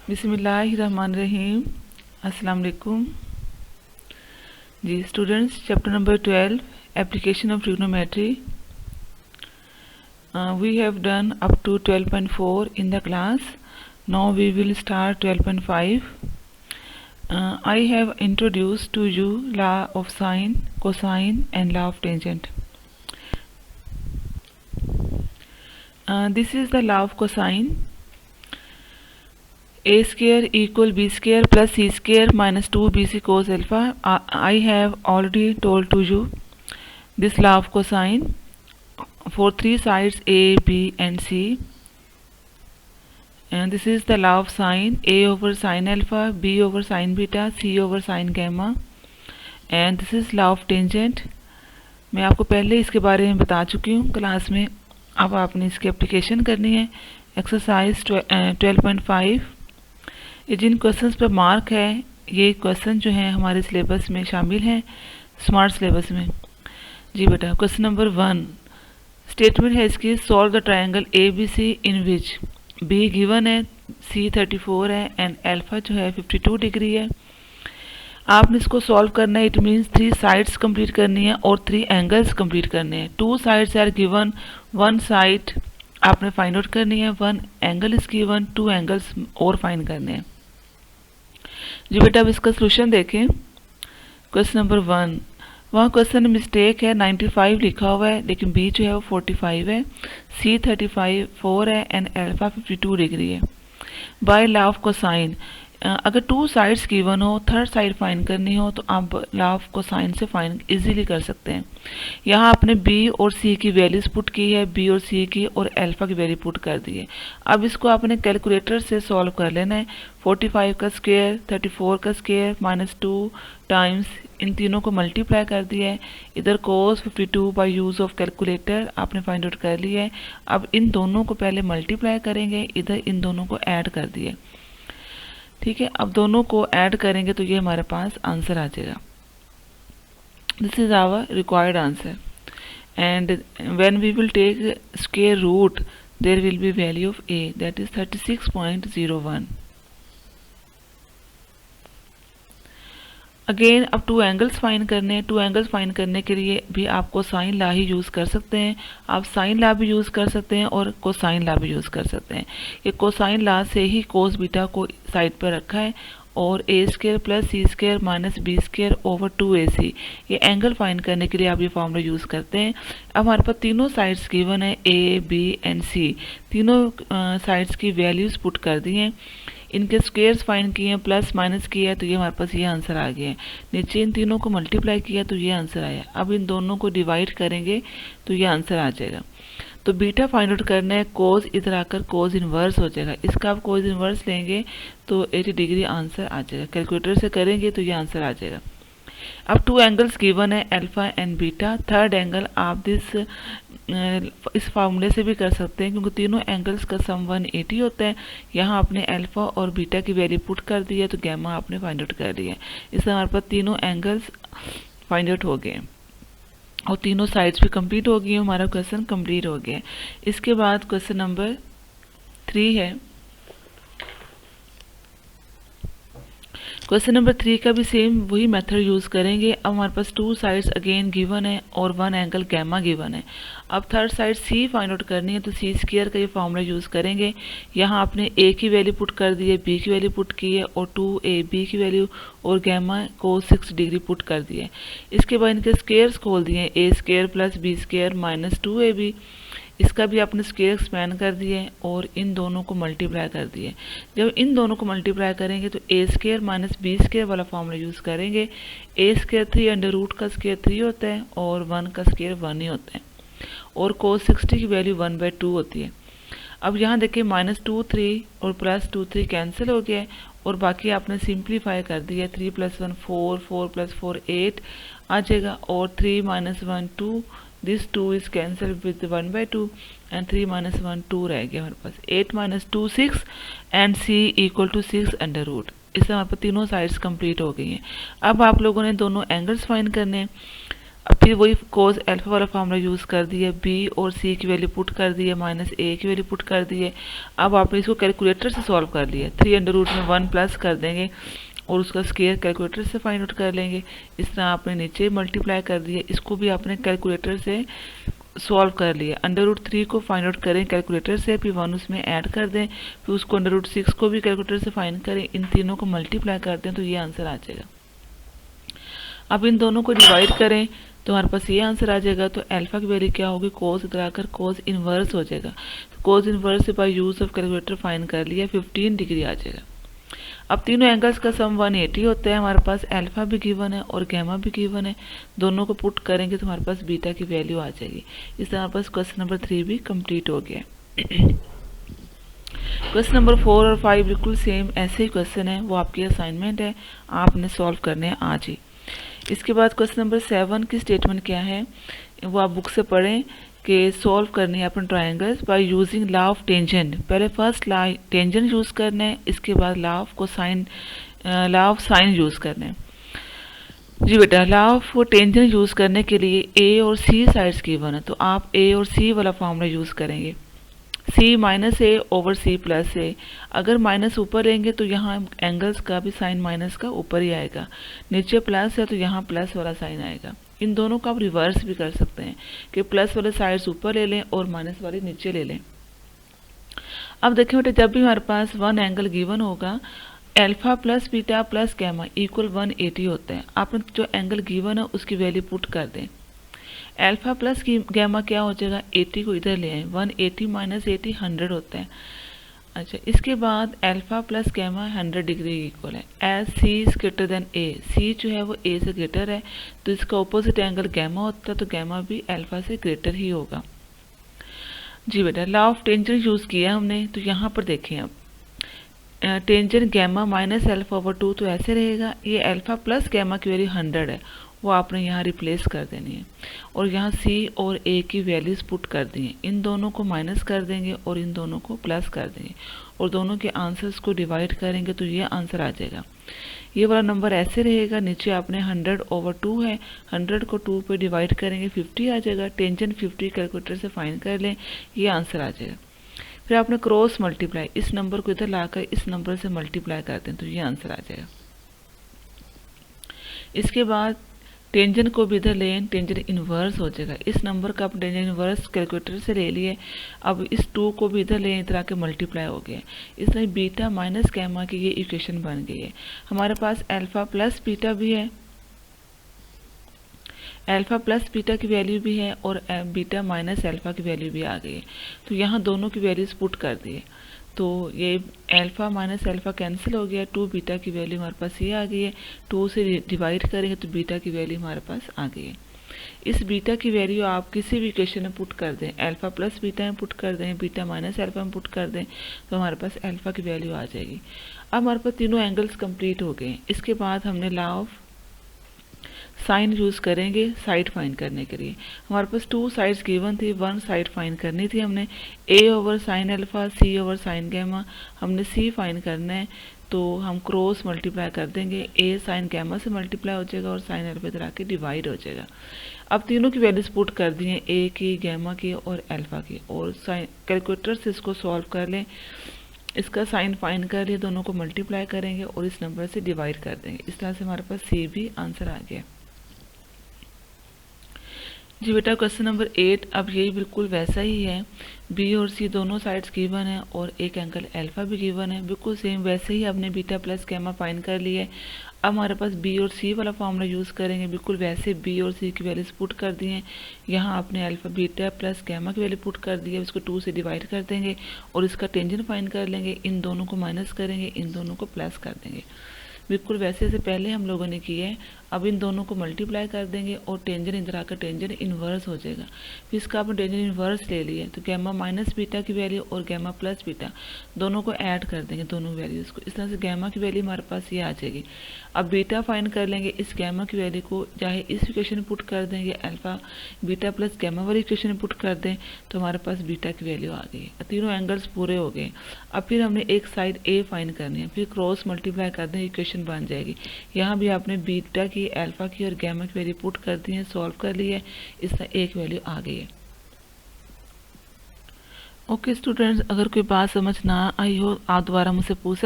बिस्मिल्लाहिर्रहमानिर्रहीम। अस्सलाम वालेकुम ji students. Chapter number 12 application of trigonometry. We have done up to 12.4 in the class. Now we will start 12.5. I have introduced to you law of sine, cosine and law of tangent. This is the law of cosine. A square equal b square plus c square minus 2bc cos alpha. I have already told to you this law of cosine for three sides a, b and c. And this is the law of sine. A over sine alpha, b over sine beta, c over sine gamma. And this is law of tangent. मैं आपको पहले इसके बारे में बता चुकी हूँ class में। अब आपने इसकी एप्लीकेशन करनी है। एक्सरसाइज 12.5। ये जिन क्वेश्चंस पर मार्क है ये क्वेश्चन जो हैं हमारे सिलेबस में शामिल हैं, स्मार्ट सिलेबस में। जी बेटा, क्वेश्चन नंबर 1 स्टेटमेंट है इसकी, solve the triangle A B C in which B given है, सी 34 है एंड अल्फा जो है 52 डिग्री है। आपने इसको सॉल्व करना है। इट मीन्स 3 साइड्स कंप्लीट करनी है और 3 एंगल्स कंप्लीट करने हैं। 2 साइड्स आर गिवन, 1 साइड आपने फाइंड आउट करनी है, 1 एंगल इज गिवन, 2 एंगल्स और फाइंड करने हैं। जी बेटा, अब इसका सोल्यूशन देखें। क्वेश्चन नंबर 1, वहाँ क्वेश्चन में मिस्टेक है, 95 लिखा हुआ है लेकिन बी जो है वो 45 है, सी 34 है एंड अल्फा 52 डिग्री है। बाय लॉ ऑफ कोसाइन, अगर 2 साइड्स गिवन हो, थर्ड साइड फाइंड करनी हो तो आप लॉ ऑफ कोसाइन से फाइंड इजीली कर सकते हैं। यहाँ आपने बी और सी की वैल्यूज पुट की है, बी और सी की, और अल्फा की वैल्यू पुट कर दी है। अब इसको आपने कैलकुलेटर से सॉल्व कर लेना है। 45 का स्क्वायर, 34 का स्क्वायर माइनस 2 टाइम्स इन तीनों को मल्टीप्लाई कर दिया है। इधर कोस 52 बाय यूज़ ऑफ कैलकुलेटर आपने फाइंड आउट कर लिया है। अब इन दोनों को पहले मल्टीप्लाई करेंगे, इधर इन दोनों को ऐड कर दिए। ठीक है, अब दोनों को ऐड करेंगे तो ये हमारे पास आंसर आ जाएगा। This is our required answer and when we will take square root there will be value of A, that is 36.01। Again अब 2 एंगल्स फाइंड करने हैं। 2 एंगल्स फाइंड करने के लिए भी आप कोसाइन लॉ ही यूज़ कर सकते हैं। आप साइन लॉ भी यूज़ कर सकते हैं और कोसाइन लॉ भी यूज़ कर सकते हैं। ये कोसाइन लॉ से ही कोस बीटा को साइड पर रखा है और a square plus c square minus b square over 2ac, ये एंगल फाइंड करने के लिए आप ये फॉर्मूला यूज़ करते हैं। अब हमारे पास तीनों साइड्स गिवन है, ए बी एंड सी, तीनों साइड्स की वैल्यूज़ पुट कर दी हैं, इनके स्क्वेयर्स फाइंड किए हैं, प्लस माइनस किया है तो ये हमारे पास ये आंसर आ गया है। नीचे इन तीनों को मल्टीप्लाई किया तो ये आंसर आया। अब इन दोनों को डिवाइड करेंगे तो ये आंसर आ जाएगा। तो बीटा फाइंड आउट करना है, कोस इधर आकर कोस इनवर्स हो जाएगा। इसका आप कोस इनवर्स लेंगे तो 80 डिग्री आंसर आ जाएगा। कैलकुलेटर से करेंगे तो ये आंसर आ जाएगा। अब 2 एंगल्स गिवन है, alpha and beta. Third angle आप इस फार्मूले से भी कर सकते हैं क्योंकि तीनों एंगल्स का सम 180 होता है। यहाँ आपने अल्फा और बीटा की वैल्यू पुट कर दी है तो गैमा आपने फाइंड आउट कर लिया है। इससे हमारे पास तीनों एंगल्स फाइंड आउट हो गए और तीनों साइड्स भी कंप्लीट हो गई। हमारा क्वेश्चन कंप्लीट हो गया। इसके बाद क्वेश्चन नंबर 3 है। क्वेश्चन नंबर 3 का भी सेम वही मेथड यूज़ करेंगे। अब हमारे पास 2 साइड्स अगेन गिवन है और 1 एंगल गैमा गिवन है। अब थर्ड साइड सी फाइंड आउट करनी है तो सी स्क्वायर का ये फॉर्मूला यूज़ करेंगे। यहाँ आपने ए की वैल्यू पुट कर दी है, बी की वैल्यू पुट की है और 2ab की वैल्यू और गैमा को 6 डिग्री पुट कर दी है। इसके बाद इनके स्क्वेयर्स खोल दिए, a square plus b square minus 2ab, इसका भी आपने स्क्वायर एक्सपेंड कर दिए और इन दोनों को मल्टीप्लाई कर दिए। जब इन दोनों को मल्टीप्लाई करेंगे तो ए स्क्वायर माइनस बी स्क्वायर वाला फॉर्मूला यूज़ करेंगे। ए स्क्वायर 3 अंडर रूट का स्क्वायर 3 होता है और 1 का स्क्वायर 1 ही होता है और कोस 60 की वैल्यू 1/2 होती है। अब यहाँ देखिए -2 3 और +2 3 कैंसिल हो गया है और बाकी आपने सिंप्लीफाई कर दिया। 3 + 1 4, 4 + 4 8 आ जाएगा और 3 - 1 2, this 2 is cancel with 1/2 and 3 - 1 2 रह गया हमारे पास। 8 - 2 6 एंड c = 6 अंडर रूट। इससे हमारे पास तीनों साइड्स कंप्लीट हो गई हैं। अब आप लोगों ने दोनों एंगल्स फाइंड करने हैं। अब फिर वही कोस अल्फा वाला फार्मूला यूज़ कर दिया, बी और सी की वैल्यू पुट कर दी है, माइनस ए की वैल्यू पुट कर दी है। अब आपने इसको कैलकुलेटर से सॉल्व कर लिया, 3 में 1 प्लस कर देंगे और उसका स्केयर कैलकुलेटर से फाइंड आउट कर लेंगे। इस तरह आपने नीचे मल्टीप्लाई कर दिया, इसको भी आपने कैलकुलेटर से सॉल्व कर लिया। √3 को फाइंड आउट करें कैलकुलेटर से, फिर 1 उसमें ऐड कर दें, फिर उसको √6 को भी कैलकुलेटर से फाइंड करें, इन तीनों को मल्टीप्लाई कर दें तो ये आंसर आ जाएगा। अब इन दोनों को डिवाइड करें तो हमारे पास ये आंसर आ जाएगा। तो अल्फा की वैल्यू क्या होगी, कोस इधर आकर कोस इनवर्स हो जाएगा। कोस इनवर्स से by use of calculator find कर लिया, 15 डिग्री आ जाएगा। अब तीनों एंगल्स का सम 180 होता है। हमारे पास अल्फा भी गिवन है और गैमा भी गिवन है, दोनों को पुट करेंगे तो हमारे पास बीटा की वैल्यू आ जाएगी। इस तरह हमारे पास क्वेश्चन नंबर 3 भी कंप्लीट हो गया। क्वेश्चन नंबर 4 और 5 बिल्कुल सेम ऐसे ही क्वेश्चन है, वो आपकी असाइनमेंट है, आपने सॉल्व करने हैं आज ही। इसके बाद क्वेश्चन नंबर 7 की स्टेटमेंट क्या है वो आप बुक से पढ़ें कि सॉल्व करनी है अपन triangles by using law of tangent. पहले फर्स्ट लॉ टेंजेंट यूज़ करना है, इसके बाद लॉ ऑफ साइन यूज़ करना है। जी बेटा, लॉ ऑफ टेंजेंट यूज़ करने के लिए ए और सी साइड्स गिवन है, तो आप ए और सी वाला फॉर्मूला यूज़ करेंगे, सी माइनस ए ओवर सी प्लस ए। अगर माइनस ऊपर लेंगे तो यहाँ एंगल्स का भी साइन माइनस का ऊपर ही आएगा, नीचे प्लस है तो यहाँ प्लस वाला साइन आएगा। इन दोनों का आप रिवर्स भी कर सकते हैं कि प्लस वाले साइड्स ऊपर ले लें और माइनस वाले नीचे ले लें। अब देखिए बेटे, जब भी हमारे पास वन एंगल गिवन होगा, alpha plus beta plus gamma equal 180 होता है। आपने जो एंगल गिवन है उसकी वैल्यू पुट कर दें। अल्फा प्लस गैमा क्या हो जाएगा, 80 को इधर ले आए, 180 माइनस 80 100 होता है। अच्छा, इसके बाद alpha plus gamma 100 degree equal है। As c is greater than a, c जो है वो ए से ग्रेटर है तो इसका ऑपोजिट एंगल गैमा होता है, तो गैमा भी अल्फा से ग्रेटर ही होगा। जी बेटा, लॉ ऑफ टेंजेंट यूज़ किया हमने, तो यहाँ पर देखें अब tangent gamma minus alpha over 2 तो ऐसे रहेगा। ये अल्फा प्लस गैमा की वैल्यू 100 है, वो आपने यहाँ रिप्लेस कर देनी है और यहाँ सी और ए की वैल्यूज पुट कर दी हैं। इन दोनों को माइनस कर देंगे और इन दोनों को प्लस कर देंगे और दोनों के आंसर्स को डिवाइड करेंगे तो ये आंसर आ जाएगा। ये वाला नंबर ऐसे रहेगा, नीचे आपने 100 ओवर 2 है, 100 को 2 पे डिवाइड करेंगे 50 आ जाएगा। टेंजेंट 50 कैलकुलेटर से फाइंड कर लें, ये आंसर आ जाएगा। फिर आपने क्रॉस मल्टीप्लाई, इस नंबर को इधर लाकर इस नंबर से मल्टीप्लाई कर दें तो ये आंसर आ जाएगा। इसके बाद टेंजेंट को भी इधर लें, टेंजेंट इन्वर्स हो जाएगा। इस नंबर का आप टेंजेंट इन्वर्स कैलकुलेटर से ले लिए, अब इस 2 को भी इधर लें, इधर आके मल्टीप्लाई हो गया। इस तरह बीटा माइनस गैमा की ये इक्वेशन बन गई है। हमारे पास अल्फा प्लस बीटा भी है, अल्फा प्लस बीटा की वैल्यू भी है और बीटा माइनस अल्फा की वैल्यू भी आ गई है। तो यहाँ दोनों की वैल्यूज पुट कर दिए तो ये अल्फा माइनस अल्फा कैंसिल हो गया, 2 बीटा की वैल्यू हमारे पास ये आ गई है। 2 से डिवाइड करेंगे तो बीटा की वैल्यू हमारे पास आ गई है। इस बीटा की वैल्यू आप किसी भी इक्वेशन में पुट कर दें, अल्फा प्लस बीटा में पुट कर दें, बीटा माइनस अल्फा में पुट कर दें तो हमारे पास अल्फा की वैल्यू आ जाएगी। अब हमारे पास तीनों एंगल्स कंप्लीट हो गए। इसके बाद हमने लॉ ऑफ साइन यूज़ करेंगे साइड फाइंड करने के लिए। हमारे पास 2 साइड्स गिवन थी, 1 साइड फाइंड करनी थी हमने। ए ओवर साइन अल्फा, सी ओवर साइन गैमा, हमने सी फाइंड करना है तो हम क्रॉस मल्टीप्लाई कर देंगे। ए साइन गैमा से मल्टीप्लाई हो जाएगा और साइन अल्फा इधर आके डिवाइड हो जाएगा। अब तीनों की वैल्यूज पुट कर दी हैं, ए की, गैमा की और अल्फा की, और साइन कैलकुलेटर से इसको सॉल्व कर लें। इसका साइन फाइंड कर लिए, दोनों को मल्टीप्लाई करेंगे और इस नंबर से डिवाइड कर देंगे। इस तरह से हमारे पास सी भी आंसर आ गया। जी बेटा, क्वेश्चन नंबर 8 अब यही बिल्कुल वैसा ही है। बी और सी दोनों साइड्स गिवन है और एक एंगल अल्फा भी गिवन है, बिल्कुल सेम वैसे ही आपने बीटा प्लस गैमा फाइंड कर लिया है। अब हमारे पास बी और सी वाला फॉर्मूला यूज़ करेंगे, बिल्कुल वैसे बी और सी की वैल्यूज पुट कर दी हैं। यहाँ आपने अल्फा बीटा प्लस गैमा की वैल्यू पुट कर दी है, इसको 2 से डिवाइड कर देंगे और इसका टेंजेंट फाइंड कर लेंगे। इन दोनों को माइनस करेंगे, इन दोनों को प्लस कर देंगे, बिल्कुल वैसे से पहले हम लोगों ने किया है। अब इन दोनों को मल्टीप्लाई कर देंगे और टेंजेंट इधर आकर टेंजेंट इन्वर्स हो जाएगा। फिर इसका आपने टेंजेंट इन्वर्स ले लिया तो गैमा माइनस बीटा की वैल्यू और गैमा प्लस बीटा दोनों को ऐड कर देंगे, दोनों वैल्यूज़ को। इस तरह से गैमा की वैल्यू हमारे पास ये आ जाएगी। अब बीटा फाइंड कर लेंगे, इस गैमा की वैल्यू को चाहे इस इक्वेशन में पुट कर दें या अल्फा बीटा प्लस गैमा वाली इक्वेशन में पुट कर दें तो हमारे पास बीटा की वैल्यू आ गई। तीनों एंगल्स पूरे हो गए। अब फिर हमने एक साइड ए फाइंड करनी है, फिर क्रॉस मल्टीप्लाई कर दें इक्वेशन इक्वेशन बन जाएगी। यहाँ भी आपने बीटा की, अल्फा की और गैमा की वैल्यू पुट कर दी है, सॉल्व कर ली है, इसका एक वैल्यू आ गई है। ओके स्टूडेंट्स, अगर कोई बात समझ ना आई हो आप दोबारा मुझसे पूछ सकते